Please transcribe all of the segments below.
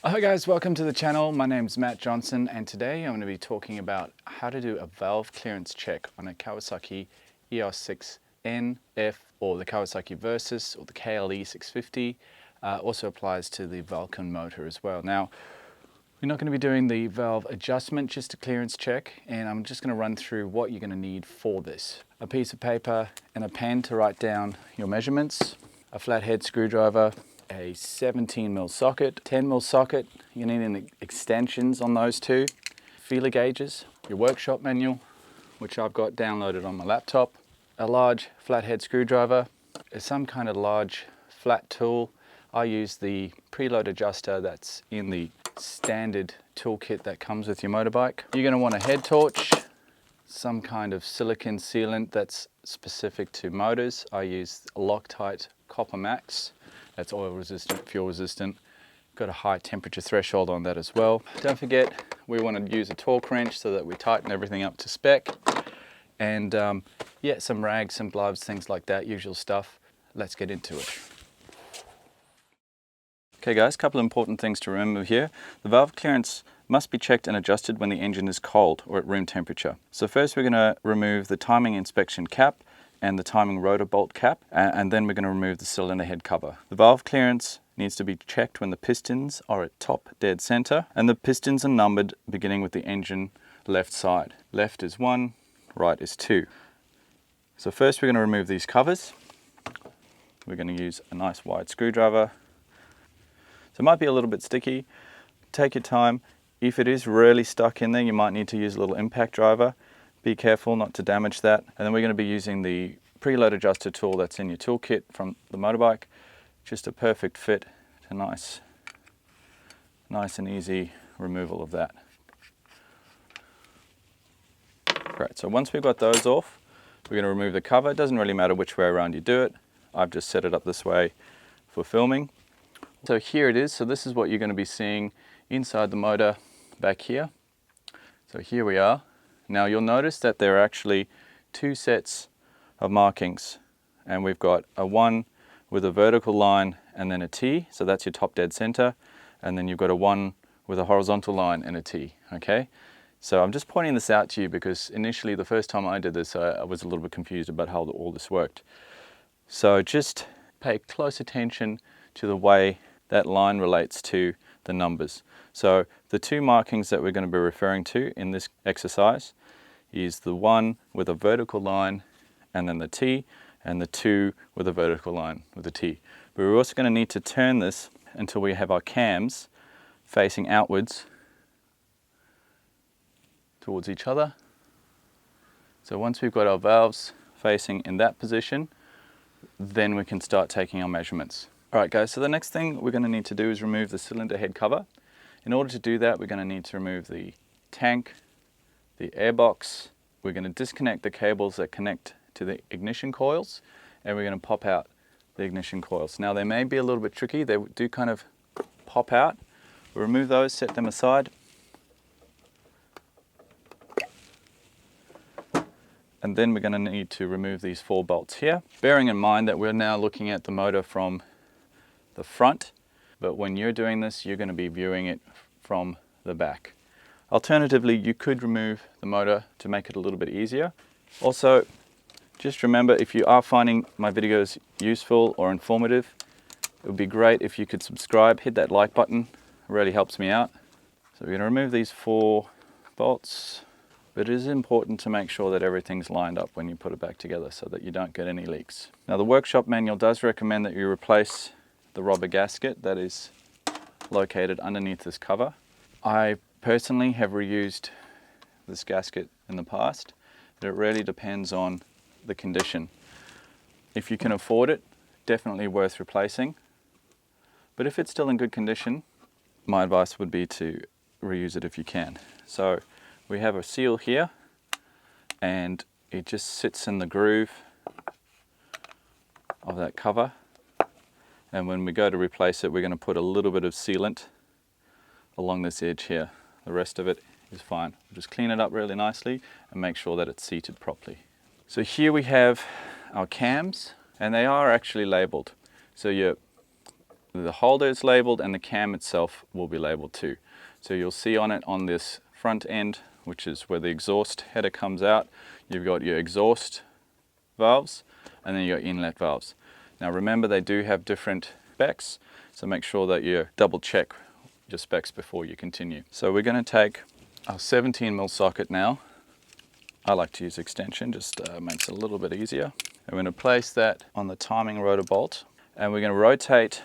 Hi guys, welcome to the channel. My name is Matt Johnson and today I'm going to be talking about how to do a valve clearance check on a Kawasaki er6n, F, or the Kawasaki Versys or the KLE650. Also applies to the Vulcan motor as well. Now, we're not going to be doing the valve adjustment, just a clearance check, and I'm just going to run through what you're going to need for this. A piece of paper and a pen to write down your measurements, a flathead screwdriver, a 17mm socket, 10mm socket, you need any extensions on those two, feeler gauges, your workshop manual, which I've got downloaded on my laptop, a large flathead screwdriver, some kind of large flat tool. I use the preload adjuster that's in the standard toolkit that comes with your motorbike. You're going to want a head torch, some kind of silicone sealant that's specific to motors. I use Loctite Copper Max. That's oil resistant, fuel resistant. Got a high temperature threshold on that as well. Don't forget, we want to use a torque wrench so that we tighten everything up to spec. And yeah, some rags, some gloves, things like that, usual stuff. Let's get into it. Okay guys, a couple of important things to remember here. The valve clearance must be checked and adjusted when the engine is cold or at room temperature. So first we're going to remove the timing inspection cap and the timing rotor bolt cap, and then we're going to remove the cylinder head cover. The valve clearance needs to be checked when the pistons are at top dead center, and the pistons are numbered beginning with the engine left side. Left is 1, right is 2. So first we're going to remove these covers. We're going to use a nice wide screwdriver. So it might be a little bit sticky. Take your time. If it is really stuck in there, you might need to use a little impact driver. Be careful not to damage that. And then we're going to be using the preload adjuster tool that's in your toolkit from the motorbike. Just a perfect fit to nice and easy removal of that. Great, so once we've got those off, we're going to remove the cover. It doesn't really matter which way around you do it. I've just set it up this way for filming. So here it is. So this is what you're going to be seeing inside the motor back here. So here we are. Now you'll notice that there are actually two sets of markings, and we've got a one with a vertical line and then a T, so that's your top dead center, and then you've got a one with a horizontal line and a T, okay? So I'm just pointing this out to you because initially the first time I did this I was a little bit confused about how all this worked. So just pay close attention to the way that line relates to the numbers. So the two markings that we're going to be referring to in this exercise is the one with a vertical line and then the T, and the two with a vertical line with a T. But we're also going to need to turn this until we have our cams facing outwards towards each other. So once we've got our valves facing in that position, then we can start taking our measurements. Alright guys, so the next thing we're going to need to do is remove the cylinder head cover. In order to do that, we're going to need to remove the tank, the airbox. We're going to disconnect the cables that connect to the ignition coils, and we're going to pop out the ignition coils. Now they may be a little bit tricky, they do kind of pop out. We'll remove those, set them aside. And then we're going to need to remove these 4 bolts here. Bearing in mind that we're now looking at the motor from the front, but when you're doing this, you're going to be viewing it from the back. Alternatively, you could remove the motor to make it a little bit easier. Also, just remember, if you are finding my videos useful or informative, it would be great if you could subscribe, hit that like button, it really helps me out. So we're going to remove these 4 bolts, but it is important to make sure that everything's lined up when you put it back together so that you don't get any leaks. Now the workshop manual does recommend that you replace the rubber gasket that is located underneath this cover. I personally have reused this gasket in the past, but it really depends on the condition. If you can afford it, definitely worth replacing. But if it's still in good condition, my advice would be to reuse it if you can. So we have a seal here, and it just sits in the groove of that cover. And when we go to replace it, we're going to put a little bit of sealant along this edge here. The rest of it is fine. We'll just clean it up really nicely and make sure that it's seated properly. So here we have our cams, and they are actually labeled. So your the holder is labeled and the cam itself will be labeled too. So you'll see on it on this front end, which is where the exhaust header comes out, you've got your exhaust valves and then your inlet valves. Now remember, they do have different specs, so make sure that you double check your specs before you continue. So we're going to take our 17mm socket now. I like to use extension, just makes it a little bit easier. And we're going to place that on the timing rotor bolt, and we're going to rotate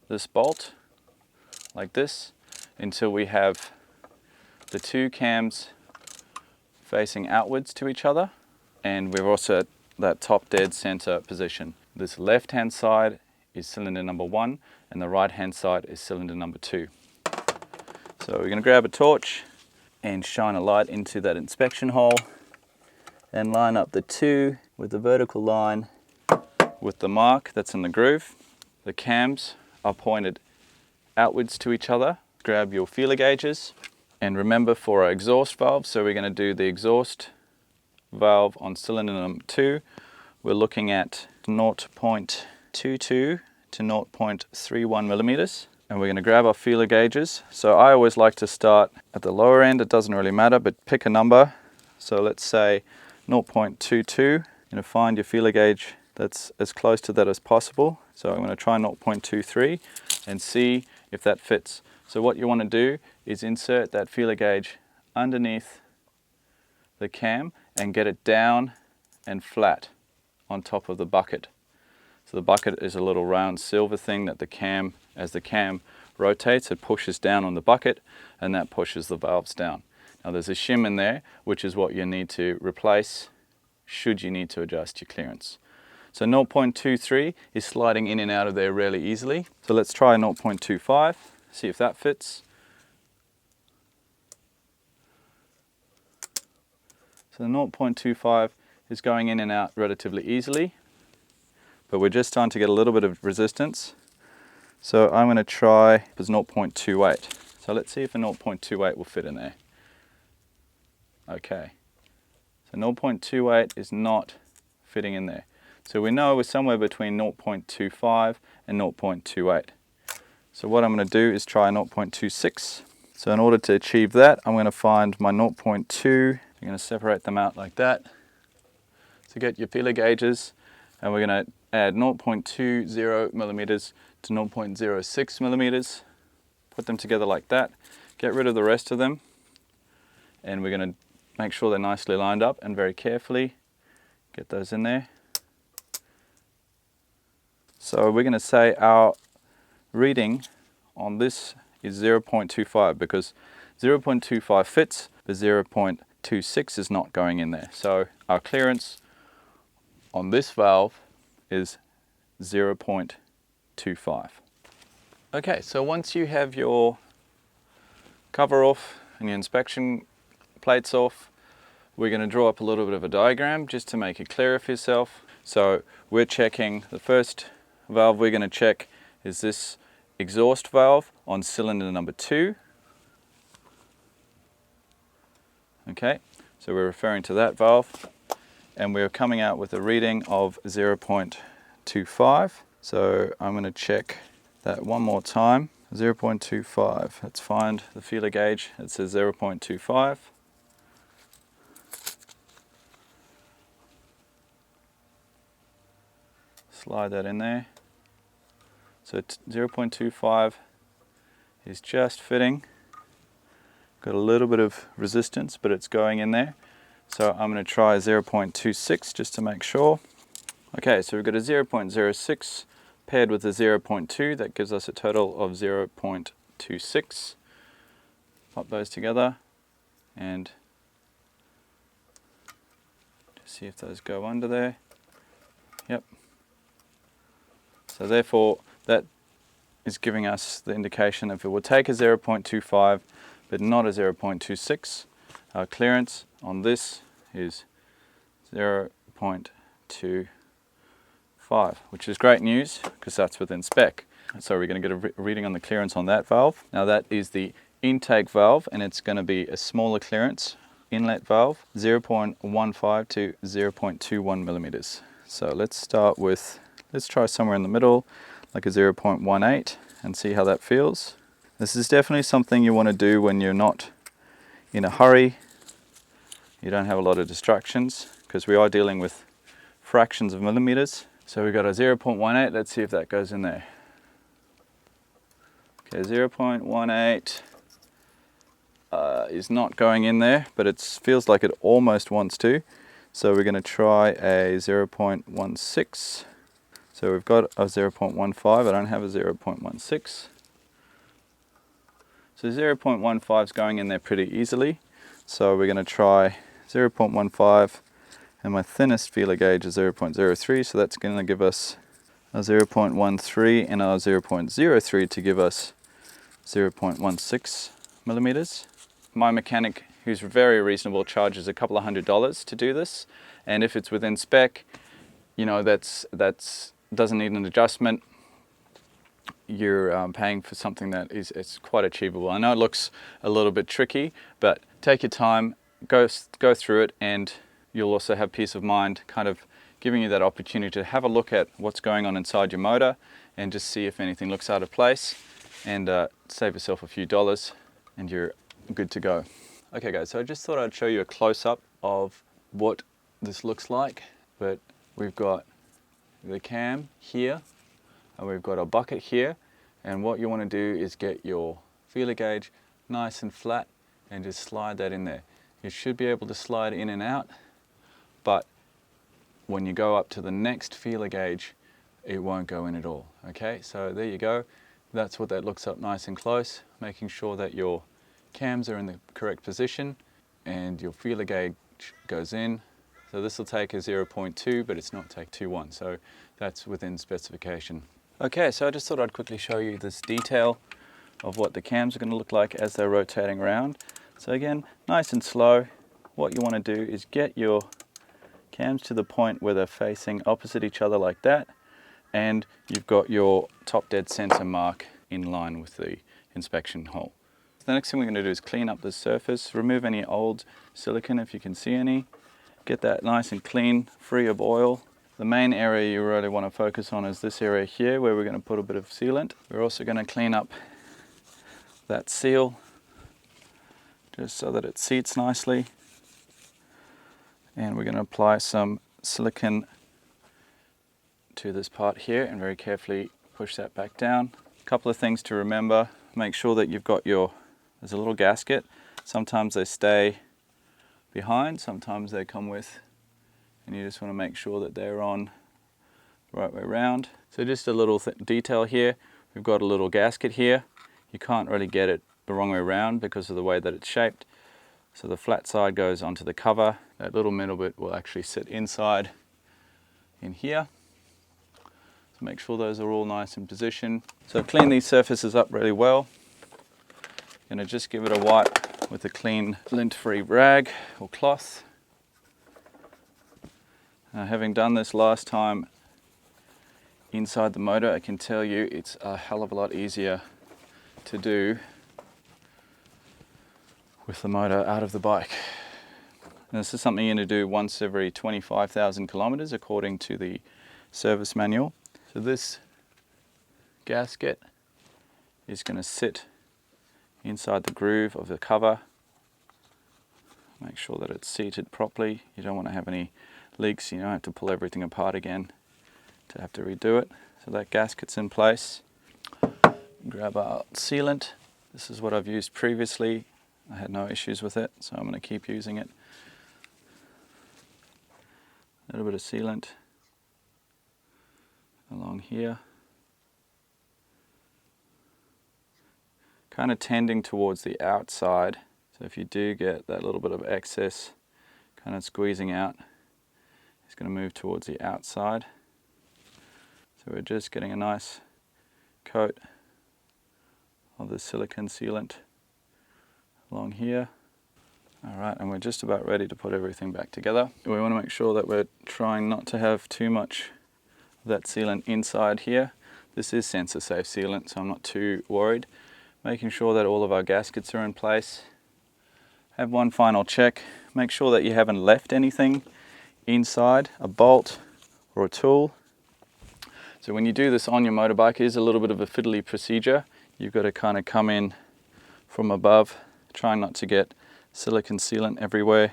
this bolt like this until we have the two cams facing outwards to each other, and we're also at that top dead center position. This left hand side is cylinder number 1 and the right hand side is cylinder number 2. So we're going to grab a torch and shine a light into that inspection hole and line up the 2 with the vertical line with the mark that's in the groove. The cams are pointed outwards to each other. Grab your feeler gauges, and remember, for our exhaust valve, so we're going to do the exhaust valve on cylinder number 2, we're looking at 0.22 to 0.31 millimeters. And we're going to grab our feeler gauges. So I always like to start at the lower end, it doesn't really matter, but pick a number. So let's say 0.22. You're going to find your feeler gauge that's as close to that as possible. So I'm going to try 0.23 and see if that fits. So what you want to do is insert that feeler gauge underneath the cam and get it down and flat on top of the bucket. So the bucket is a little round silver thing that the cam, as the cam rotates, it pushes down on the bucket and that pushes the valves down. Now there's a shim in there, which is what you need to replace should you need to adjust your clearance. So 0.23 is sliding in and out of there really easily. So let's try 0.25, see if that fits. So 0.25 is going in and out relatively easily, but we're just starting to get a little bit of resistance. So I'm going to try as 0.28. So let's see if a 0.28 will fit in there. Okay, so 0.28 is not fitting in there. So we know we're somewhere between 0.25 and 0.28. So what I'm going to do is try 0.26. So in order to achieve that, I'm going to find my 0.2. I'm going to separate them out like that. So get your feeler gauges, and we're going to add 0.20 millimeters to 0.06 millimeters. Put them together like that. Get rid of the rest of them, and we're going to make sure they're nicely lined up and very carefully get those in there. So we're going to say our reading on this is 0.25 because 0.25 fits, but 0.26 is not going in there. So our clearance on this valve is 0.25. Okay, so once you have your cover off and your inspection plates off, we're going to draw up a little bit of a diagram just to make it clearer for yourself. So we're checking, the first valve we're going to check is this exhaust valve on cylinder number 2. Okay, so we're referring to that valve, and we're coming out with a reading of 0.25. So I'm going to check that one more time. 0.25. Let's find the feeler gauge. It says 0.25. Slide that in there. So 0.25 is just fitting. Got a little bit of resistance, but it's going in there. So I'm going to try 0.26 just to make sure. Okay, so we've got a 0.06 paired with a 0.2. That gives us a total of 0.26. Pop those together and just see if those go under there. Yep. So therefore, that is giving us the indication that if it will take a 0.25 but not a 0.26, our clearance on this is 0.25, which is great news because that's within spec. So we're going to get a reading on the clearance on that valve. Now that is the intake valve, and it's going to be a smaller clearance inlet valve, 0.15 to 0.21 millimeters. So let's start with, let's try somewhere in the middle. like a 0.18 and see how that feels. This is definitely something you want to do when you're not in a hurry, you don't have a lot of distractions, because we are dealing with fractions of millimeters. So we've got a 0.18, let's see if that goes in there. Okay, 0.18 is not going in there, but it feels like it almost wants to. So we're going to try a 0.16. So we've got a 0.15, I don't have a 0.16. So 0.15 is going in there pretty easily. So we're going to try 0.15, and my thinnest feeler gauge is 0.03, so that's going to give us a 0.13 and our 0.03 to give us 0.16 millimeters. My mechanic, who's very reasonable, charges a couple of $100 to do this, and if it's within spec, you know, that's doesn't need an adjustment. You're paying for something that it's quite achievable. I know it looks a little bit tricky, but take your time, go through it, and you'll also have peace of mind, kind of giving you that opportunity to have a look at what's going on inside your motor and just see if anything looks out of place, and save yourself a few dollars and you're good to go. Okay guys, so I just thought I'd show you a close-up of what this looks like. But we've got the cam here, and we've got a bucket here, and what you want to do is get your feeler gauge nice and flat and just slide that in there. You should be able to slide in and out, but when you go up to the next feeler gauge, it won't go in at all. Okay, so there you go. That's what that looks up nice and close, making sure that your cams are in the correct position and your feeler gauge goes in. So this will take a 0.2, but it's not take 2.1, so that's within specification. Okay, so I just thought I'd quickly show you this detail of what the cams are going to look like as they're rotating around. So again, nice and slow. What you want to do is get your cams to the point where they're facing opposite each other like that, and you've got your top dead center mark in line with the inspection hole. The next thing we're going to do is clean up the surface, remove any old silicone if you can see any, get that nice and clean, free of oil. The main area you really want to focus on is this area here, where we're going to put a bit of sealant. We're also going to clean up that seal just so that it seats nicely, and we're going to apply some silicone to this part here and very carefully push that back down. A couple of things to remember: make sure that you've got there's a little gasket. Sometimes they stay behind, sometimes they come with, and you just want to make sure that they're on the right way around. So just a little detail here, we've got a little gasket here. You can't really get it the wrong way around because of the way that it's shaped. So the flat side goes onto the cover. That little middle bit will actually sit inside in here. So make sure those are all nice in position. So clean these surfaces up really well. Going to just give it a wipe with a clean lint-free rag or cloth. Having done this last time inside the motor, I can tell you it's a hell of a lot easier to do with the motor out of the bike. And this is something you're going to do once every 25,000 kilometers according to the service manual. So this gasket is going to sit inside the groove of the cover. Make sure that it's seated properly. You don't want to have any leaks. You don't have to pull everything apart again to have to redo it. So that gasket's in place. Grab our sealant. This is what I've used previously. I had no issues with it, so I'm going to keep using it. A little bit of sealant along here. Kind of tending towards the outside. So if you do get that little bit of excess kind of squeezing out, it's going to move towards the outside. So we're just getting a nice coat of the silicone sealant along here. Alright, and we're just about ready to put everything back together. We want to make sure that we're trying not to have too much of that sealant inside here. This is sensor safe sealant, so I'm not too worried. Making sure that all of our gaskets are in place. Have one final check. Make sure that you haven't left anything inside, a bolt or a tool. So when you do this on your motorbike, it is a little bit of a fiddly procedure. You've got to kind of come in from above, trying not to get silicone sealant everywhere,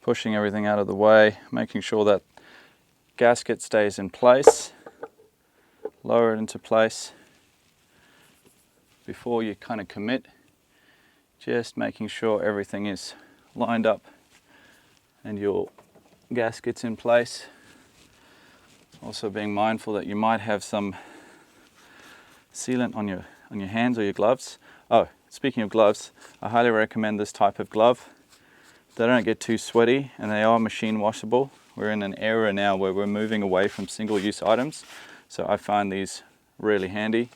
pushing everything out of the way, making sure that gasket stays in place, lower it into place before you kind of commit, just making sure everything is lined up and your gasket's in place. Also being mindful that you might have some sealant on your hands or your gloves. Oh, speaking of gloves, I highly recommend this type of glove. They don't get too sweaty and they are machine washable. We're in an era now where we're moving away from single-use items, so I find these really handy.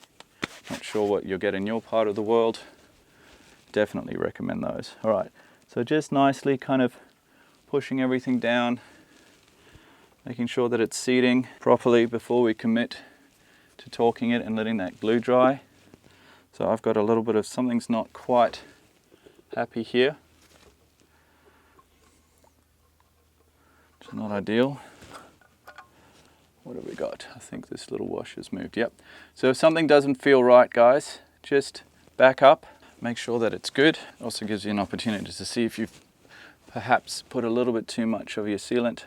Not sure what you'll get in your part of the world. Definitely recommend those. All right, so just nicely kind of pushing everything down, making sure that it's seating properly before we commit to torquing it and letting that glue dry. So I've got a little bit of something's not quite happy here. It's not ideal. What have we got? I think this little washer's moved. Yep. So if something doesn't feel right, guys, just back up, make sure that it's good. It also gives you an opportunity to see if you've perhaps put a little bit too much of your sealant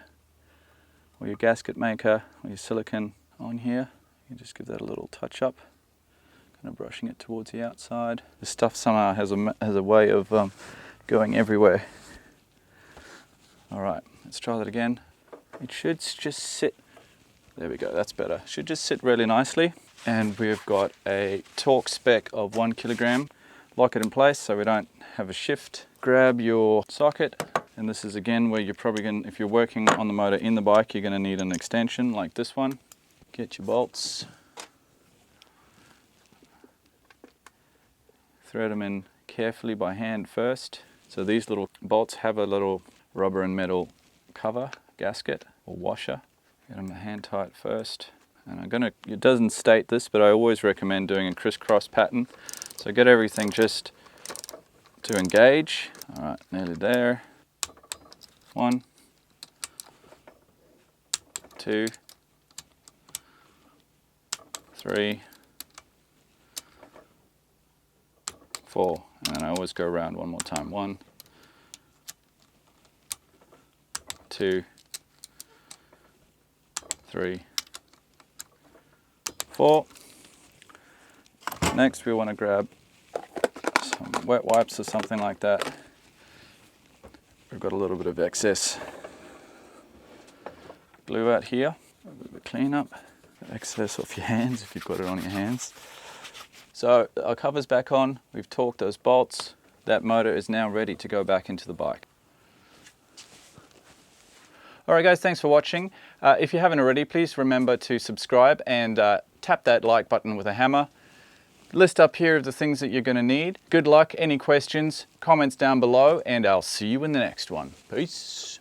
or your gasket maker or your silicone on here. You just give that a little touch up, kind of brushing it towards the outside. This stuff somehow has a way of going everywhere. All right, let's try that again. It should just sit, there we go, that's better. Should just sit really nicely. And we've got a torque spec of 1 kilogram. Lock it in place so we don't have a shift. Grab your socket, and this is again where you're probably going, if you're working on the motor in the bike, you're going to need an extension like this one. Get your bolts, thread them in carefully by hand first. So these little bolts have a little rubber and metal cover, gasket or washer. Get them hand tight first. And it doesn't state this, but I always recommend doing a crisscross pattern. So get everything just to engage. All right, nearly there. 1, 2, 3, 4. And then I always go around one more time. 1, 2, 3, 4. Next we want to grab some wet wipes or something like that. We've got a little bit of excess glue out here. A bit of a clean up. Excess off your hands if you've got it on your hands. So our cover's back on. We've torqued those bolts. That motor is now ready to go back into the bike. Alright guys, thanks for watching. If you haven't already, please remember to subscribe and tap that like button with a hammer. List up here of the things that you're going to need. Good luck, any questions, comments down below, and I'll see you in the next one. Peace.